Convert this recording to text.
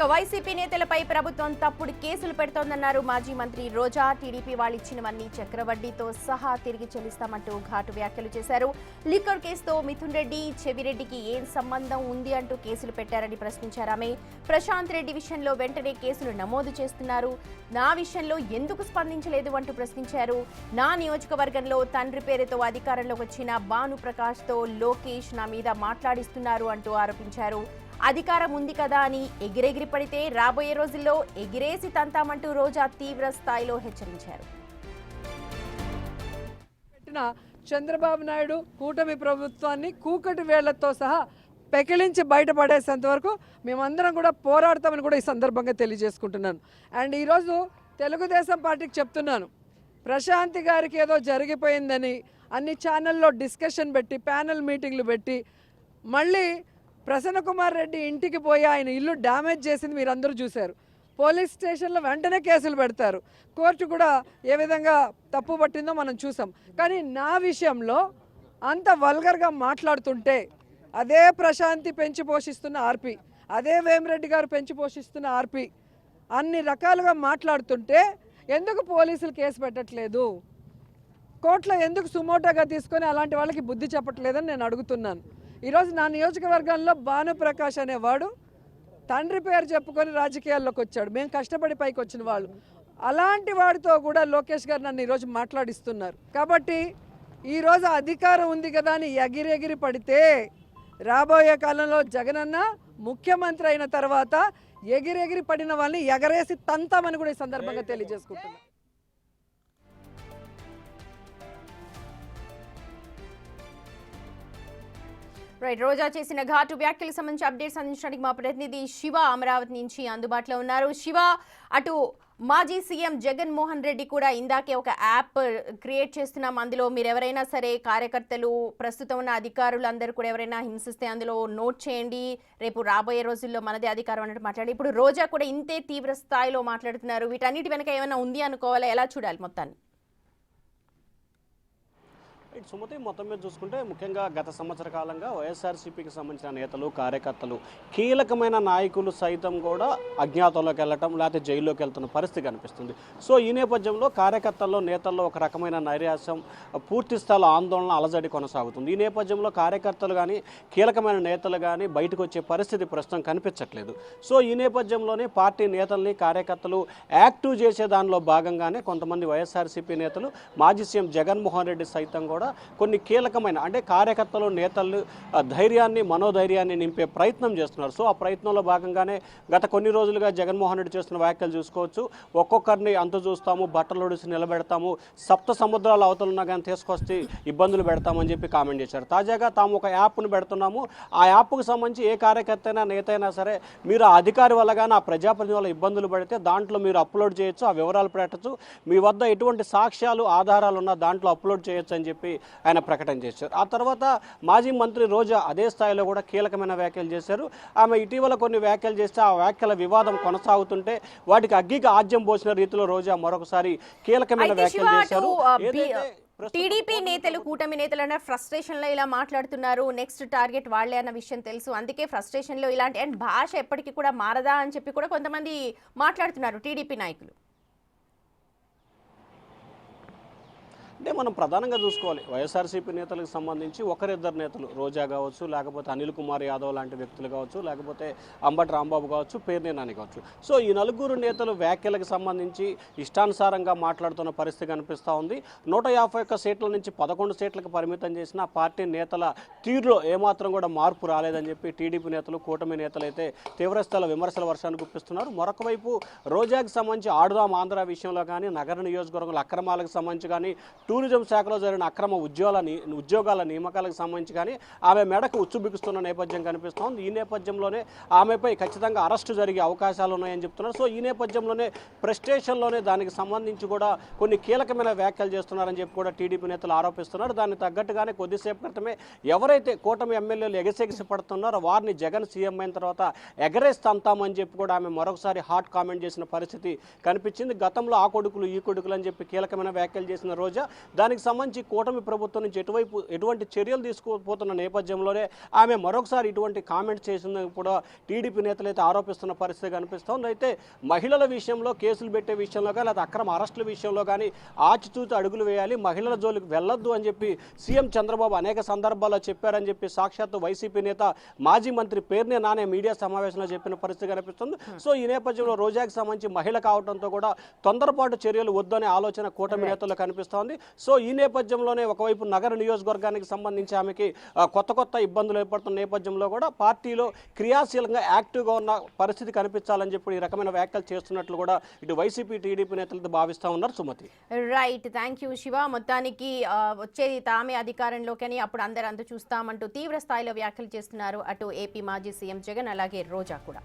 YCP నేతలపై ప్రభుత్వం తప్పుడు కేసులు పెడుతోందన్నారు మాజీ మంత్రి రోజా. టీడీపీ వాళ్ళు ఇచ్చినవన్నీ చక్రవడ్డీతో సహా తిరిగి చెల్లిస్తామంటూ ఘాటు వ్యాఖ్యలు చేశారు. లిక్కర్ కేసుతో మిథున్ రెడ్డి, చెవిరెడ్డికి ఏం సంబంధం ఉంది అంటూ కేసులు పెట్టారని ప్రశ్నించారు ఆమె. ప్రశాంత్ రెడ్డి విషయంలో వెంటనే కేసులు నమోదు చేస్తున్నారు, నా విషయంలో ఎందుకు స్పందించలేదు అంటూ ప్రశ్నించారు. నా నియోజకవర్గంలో తండ్రి పేరుతో అధికారంలోకి వచ్చిన భానుప్రకాష్తో లోకేష్ నా మీద మాట్లాడిస్తున్నారు అంటూ ఆరోపించారు. అధికారం ఉంది కదా అని ఎగిరెగిరి పడితే రాబోయే రోజుల్లో ఎగిరేసి తంతామంటూ రోజా తీవ్ర స్థాయిలో హెచ్చరించారు. చంద్రబాబు నాయుడు కూటమి ప్రభుత్వాన్ని కూకటి వేళ్లతో సహా పెకిలించి బయటపడేసేంత వరకు మేమందరం కూడా పోరాడతామని కూడా ఈ సందర్భంగా తెలియజేసుకుంటున్నాను. అండ్ ఈరోజు తెలుగుదేశం పార్టీకి చెప్తున్నాను, ప్రశాంతి గారికి ఏదో జరిగిపోయిందని అన్ని ఛానల్లో డిస్కషన్ పెట్టి ప్యానెల్ మీటింగ్లు పెట్టి మళ్ళీ ప్రసన్న కుమార్ రెడ్డి ఇంటికి పోయి ఆయన ఇల్లు డ్యామేజ్ చేసింది మీరందరూ చూశారు. పోలీస్ స్టేషన్లో వెంటనే కేసులు పెడతారు. కోర్టు కూడా ఏ విధంగా తప్పు పట్టిందో మనం చూసాం. కానీ నా విషయంలో అంత వల్గర్గా మాట్లాడుతుంటే అదే ప్రశాంతి పెంచి పోషిస్తున్న ఆర్పి, అదే వేమిరెడ్డి గారు పెంచి పోషిస్తున్న ఆర్పి అన్ని రకాలుగా మాట్లాడుతుంటే ఎందుకు పోలీసులు కేసు పెట్టట్లేదు, కోర్టులో ఎందుకు సుమోటోగా తీసుకొని అలాంటి వాళ్ళకి బుద్ధి చెప్పట్లేదని నేను అడుగుతున్నాను. ఈరోజు నా నియోజకవర్గంలో భానుప్రకాష్ అనేవాడు తండ్రి పేరు చెప్పుకొని రాజకీయాల్లోకి వచ్చాడు. మేము కష్టపడి పైకి వచ్చిన వాళ్ళు. అలాంటి వాడితో కూడా లోకేష్ గారు నన్ను ఈరోజు మాట్లాడిస్తున్నారు. కాబట్టి ఈరోజు అధికారం ఉంది కదా అని ఎగిరెగిరి పడితే రాబోయే కాలంలో జగనన్న ముఖ్యమంత్రి అయిన తర్వాత ఎగిరెగిరి పడిన వాళ్ళని ఎగరేసి తంతామని కూడా ఈ సందర్భంగా తెలియజేసుకుంటున్నాను. రైట్, రోజా చేసిన ఘాటు వ్యాఖ్యలకు సంబంధించి అప్డేట్స్ అందించడానికి మా ప్రతినిధి శివ అమరావతి నుంచి అందుబాటులో ఉన్నారు. శివ, అటు మాజీ సీఎం జగన్మోహన్ రెడ్డి కూడా ఇందాకే ఒక యాప్ క్రియేట్ చేస్తున్నాం, అందులో మీరు ఎవరైనా సరే కార్యకర్తలు, ప్రస్తుతం ఉన్న అధికారులు అందరూ కూడా ఎవరైనా హింసిస్తే అందులో నోట్ చేయండి, రేపు రాబోయే రోజుల్లో మనదే అధికారం అన్నట్టు మాట్లాడి ఇప్పుడు రోజా కూడా ఇంతే తీవ్ర స్థాయిలో మాట్లాడుతున్నారు. వీటన్నిటి వెనక ఏమైనా ఉంది అనుకోవాలా, ఎలా చూడాలి మొత్తాన్ని? సుమతి, మొత్తం మీద చూసుకుంటే ముఖ్యంగా గత సంవత్సర కాలంగా వైఎస్ఆర్సీపీకి సంబంధించిన నేతలు, కార్యకర్తలు, కీలకమైన నాయకులు సైతం కూడా అజ్ఞాతంలోకి వెళ్ళటం లేకపోతే జైల్లోకి వెళ్తున్న పరిస్థితి కనిపిస్తుంది. సో ఈ నేపథ్యంలో కార్యకర్తల్లో, నేతల్లో ఒక రకమైన నైరాశ్యం, పూర్తి స్థాయిలో ఆందోళన, అలజడి కొనసాగుతుంది. ఈ నేపథ్యంలో కార్యకర్తలు కానీ, కీలకమైన నేతలు కానీ బయటకు వచ్చే పరిస్థితి ప్రస్తుతం కనిపించట్లేదు. సో ఈ నేపథ్యంలోనే పార్టీ నేతల్ని, కార్యకర్తలు యాక్టివ్ చేసే దానిలో భాగంగానే కొంతమంది వైఎస్ఆర్సీపీ నేతలు, మాజీ సీఎం జగన్మోహన్ రెడ్డి సైతం కూడా కొన్ని కీలకమైన అంటే కార్యకర్తలు, నేతలు ధైర్యాన్ని, మనోధైర్యాన్ని నింపే ప్రయత్నం చేస్తున్నారు. సో ఆ ప్రయత్నంలో భాగంగానే గత కొన్ని రోజులుగా జగన్మోహన్ రెడ్డి చేస్తున్న వ్యాఖ్యలు చూసుకోవచ్చు. ఒక్కొక్కరిని అంత చూస్తాము, బట్టలు ఒడిసి నిలబెడతాము, సప్త సముద్రాల అవతలున్నా కానీ తీసుకొస్తే ఇబ్బందులు పెడతామని చెప్పి కామెంట్ చేశారు. తాజాగా తాము ఒక యాప్ను పెడుతున్నాము, ఆ యాప్కు సంబంధించి ఏ కార్యకర్త అయినా, నేత అయినా సరే మీరు ఆ అధికారి వల్ల కానీ, ఆ ప్రజాప్రతినిధి వల్ల ఇబ్బందులు పడితే దాంట్లో మీరు అప్లోడ్ చేయొచ్చు, ఆ వివరాలు పెట్టచ్చు, మీ వద్ద ఎటువంటి సాక్ష్యాలు, ఆధారాలు ఉన్నా దాంట్లో అప్లోడ్ చేయొచ్చు అని చెప్పి ఆయన ప్రకటన చేశారు. ఆ తర్వాత మాజీ మంత్రి రోజా అదే స్థాయిలో కూడా కీలకమైన వ్యాఖ్యలు చేశారు. ఆమె ఇటీవల కొన్ని వ్యాఖ్యలు చేస్తే ఆ వ్యాఖ్యల వివాదం కొనసాగుతుంటే వాటికి అగ్గికి ఆజ్యం పోసిన రీతిలో రోజా మరొకసారి కీలకమైన వ్యాఖ్యలు చేశారు. టీడీపీ నేతలు, కూటమి నేతలు ఫ్రస్ట్రేషన్ లో ఇలా మాట్లాడుతున్నారు, నెక్స్ట్ టార్గెట్ వాళ్లే అన్న విషయం తెలుసు, అందుకే ఫ్రస్ట్రేషన్ లో ఇలాంటి అండ్ భాష ఎప్పటికీ కూడా మారదా అని చెప్పి కూడా కొంతమంది మాట్లాడుతున్నారు టీడీపీ నాయకులు. అంటే మనం ప్రధానంగా చూసుకోవాలి, వైఎస్ఆర్సీపీ నేతలకు సంబంధించి ఒకరిద్దరు నేతలు, రోజా కావచ్చు, లేకపోతే అనిల్ కుమార్ యాదవ్ లాంటి వ్యక్తులు కావచ్చు, లేకపోతే అంబటి రాంబాబు కావచ్చు, పేర్ని నాని కావచ్చు. సో ఈ నలుగురు నేతలు వ్యాఖ్యలకు సంబంధించి ఇష్టానుసారంగా మాట్లాడుతున్న పరిస్థితి కనిపిస్తూ ఉంది. 151 సీట్ల నుంచి 11 సీట్లకు పరిమితం చేసిన పార్టీ నేతల తీరులో ఏమాత్రం కూడా మార్పు రాలేదని చెప్పి టీడీపీ నేతలు, కూటమి నేతలు అయితే తీవ్రస్థాయిలో విమర్శల వర్షాన్ని గుప్పిస్తున్నారు. మరొక వైపు రోజాకి సంబంధించి ఆడుదాం ఆంధ్ర విషయంలో కానీ, నగర నియోజకవర్గాల అక్రమాలకు సంబంధించి కానీ, టూరిజం శాఖలో జరిగిన అక్రమ ఉద్యోగాల నియామకాలకు సంబంధించి కానీ ఆమె మెడకు ఉచ్చుబిగుస్తున్న నేపథ్యం కనిపిస్తోంది. ఈ నేపథ్యంలోనే ఆమెపై ఖచ్చితంగా అరెస్టు జరిగే అవకాశాలు ఉన్నాయని చెప్తున్నారు. సో ఈ నేపథ్యంలోనే ప్రెస్టేషన్లోనే దానికి సంబంధించి కూడా కొన్ని కీలకమైన వ్యాఖ్యలు చేస్తున్నారని చెప్పి కూడా టీడీపీ నేతలు ఆరోపిస్తున్నారు. దానికి తగ్గట్టుగానే కొద్దిసేపు క్రితమే ఎవరైతే కూటమి ఎమ్మెల్యేలు ఎగసెగిసి పడుతున్నారో వారిని జగన్ సీఎం అయిన తర్వాత ఎగరేస్తామని చెప్పి కూడా ఆమె మరొకసారి హాట్ కామెంట్ చేసిన పరిస్థితి కనిపించింది. గతంలో ఆ కొడుకులు, ఈ కొడుకులు అని చెప్పి కీలకమైన వ్యాఖ్యలు చేసిన రోజా దానికి సంబంధించి కూటమి ప్రభుత్వం నుంచి ఎటువంటి చర్యలు తీసుకోపోతున్న నేపథ్యంలోనే ఆమె మరొకసారి ఇటువంటి కామెంట్స్ చేసిందని కూడా టీడీపీ నేతలు అయితే ఆరోపిస్తున్న పరిస్థితి కనిపిస్తోంది. అయితే మహిళల విషయంలో కేసులు పెట్టే విషయంలో కానీ లేదా అక్రమ అరెస్టుల విషయంలో కానీ ఆచితూచి అడుగులు వేయాలి, మహిళల జోలికి వెళ్ళొద్దు అని చెప్పి సీఎం చంద్రబాబు అనేక సందర్భాల్లో చెప్పారని చెప్పి సాక్షాత్తు వైసీపీ నేత మాజీ మంత్రి పేర్ని నానే మీడియా సమావేశంలో చెప్పిన పరిస్థితి కనిపిస్తుంది. సో ఈ నేపథ్యంలో రోజాకి సంబంధించి మహిళ కావడంతో కూడా తొందరపాటు చర్యలు వద్దనే ఆలోచన కూటమి నేతల్లో కనిపిస్తోంది. సో ఈ నేపథ్యంలోనే ఒకవైపు నగర నియోజకవర్గానికి సంబంధించి ఆమెకి కొత్త ఇబ్బందులు ఏర్పడుతున్న నేపథ్యంలో కూడా పార్టీలో క్రియాశీలంగా యాక్టివ్గా ఉన్న పరిస్థితి కనిపించాలని చెప్పి ఈ రకమైన వ్యాఖ్యలు చేస్తున్నట్లు కూడా ఇటు వైసీపీ టీడీపీ నేతలతో భావిస్తూ ఉన్నారు. Sumathi. Right, thank you Siva. మొత్తానికి వచ్చేది తామే అధికారంలోకి అని అప్పుడు అందరూ చూస్తామంటూ తీవ్ర స్థాయిలో వ్యాఖ్యలు చేస్తున్నారు అటు ఏపీ మాజీ సీఎం జగన్ అలాగే రోజా కూడా.